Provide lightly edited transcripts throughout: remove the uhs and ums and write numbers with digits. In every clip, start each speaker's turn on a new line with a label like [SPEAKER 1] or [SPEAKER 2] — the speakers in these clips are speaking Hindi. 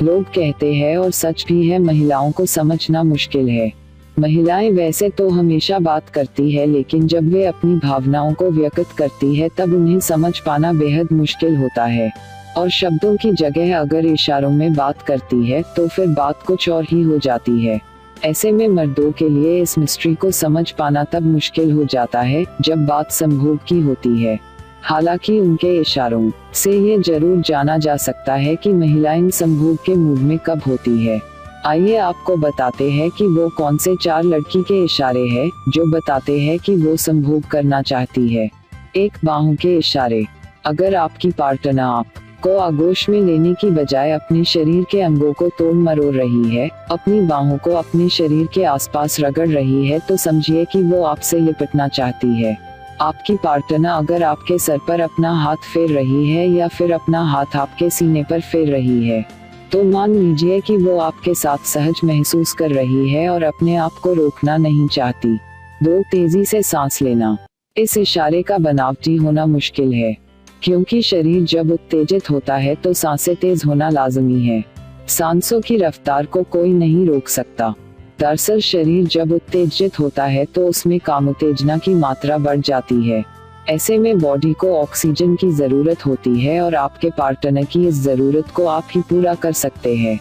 [SPEAKER 1] लोग कहते हैं और सच भी है, महिलाओं को समझना मुश्किल है। महिलाएं वैसे तो हमेशा बात करती है, लेकिन जब वे अपनी भावनाओं को व्यक्त करती है तब उन्हें समझ पाना बेहद मुश्किल होता है। और शब्दों की जगह अगर इशारों में बात करती है तो फिर बात कुछ और ही हो जाती है। ऐसे में मर्दों के लिए इस मिस्ट्री को समझ पाना तब मुश्किल हो जाता है जब बात संभोग की होती है। हालांकि उनके इशारों से ये जरूर जाना जा सकता है कि महिलाएं संभोग के मूड में कब होती है। आइए आपको बताते हैं कि वो कौन से 4 लड़की के इशारे हैं जो बताते हैं कि वो संभोग करना चाहती है। 1. बाहों के इशारे। अगर आपकी पार्टनर आपको आगोश में लेने की बजाय अपने शरीर के अंगों को तोड़ मरोड़ रही है, अपनी बाहों को अपने शरीर के आसपास रगड़ रही है, तो समझिए कि वो आपसे लिपटना चाहती है। आपकी पार्टनर अगर आपके सर पर अपना हाथ फेर रही है या फिर अपना हाथ आपके सीने पर फेर रही है, तो मान लीजिए कि वो आपके साथ सहज महसूस कर रही है और अपने आप को रोकना नहीं चाहती। 2. तेजी से सांस लेना। इस इशारे का बनावटी होना मुश्किल है, क्योंकि शरीर जब उत्तेजित होता है तो सांसें तेज होना लाजमी है। सांसों की रफ्तार को कोई नहीं रोक सकता। दरअसल शरीर जब उत्तेजित होता है तो उसमें कामोत्तेजना की मात्रा बढ़ जाती है। ऐसे में बॉडी को ऑक्सीजन की जरूरत होती है और आपके पार्टनर की इस जरूरत को आप ही पूरा कर सकते हैं।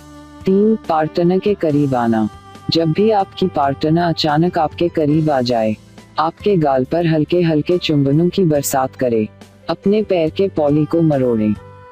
[SPEAKER 1] 3. पार्टनर के करीब आना। जब भी आपकी पार्टनर अचानक आपके करीब आ जाए, आपके गाल पर हल्के हल्के चुंबनों की बरसात करे। अपने पैर के पॉली को मरोड़े।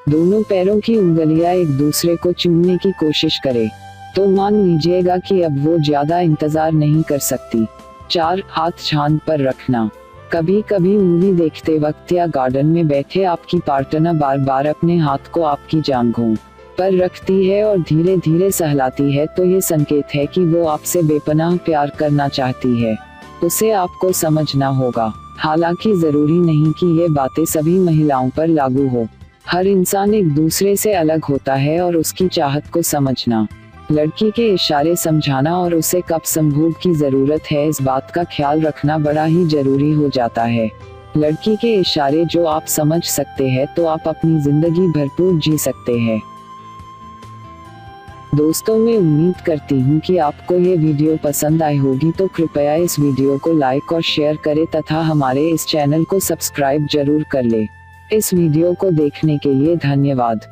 [SPEAKER 1] दोनों पैरों की उंगलियां एक दूसरे को चूमने की कोशिश करे, तो मान लीजिएगा कि अब वो ज्यादा इंतजार नहीं कर सकती। 4. हाथ छांद पर रखना। कभी कभी मूवी देखते वक्त या गार्डन में बैठे आपकी पार्टनर बार बार अपने हाथ को आपकी जांघों पर रखती है और धीरे धीरे सहलाती है, तो ये संकेत है कि वो आपसे बेपनाह प्यार करना चाहती है। उसे आपको समझना होगा। हालांकि जरूरी नहीं कि ये बातें सभी महिलाओं पर लागू हो। हर इंसान एक दूसरे से अलग होता है और उसकी चाहत को समझना, लड़की के इशारे समझाना और उसे कब संभोग की जरूरत है, इस बात का ख्याल रखना बड़ा ही जरूरी हो जाता है। लड़की के इशारे जो आप समझ सकते हैं तो आप अपनी जिंदगी भरपूर जी सकते हैं। दोस्तों, मैं उम्मीद करती हूँ कि आपको ये वीडियो पसंद आई होगी, तो कृपया इस वीडियो को लाइक और शेयर करें तथा हमारे इस चैनल को सब्सक्राइब जरूर कर ले। इस वीडियो को देखने के लिए धन्यवाद।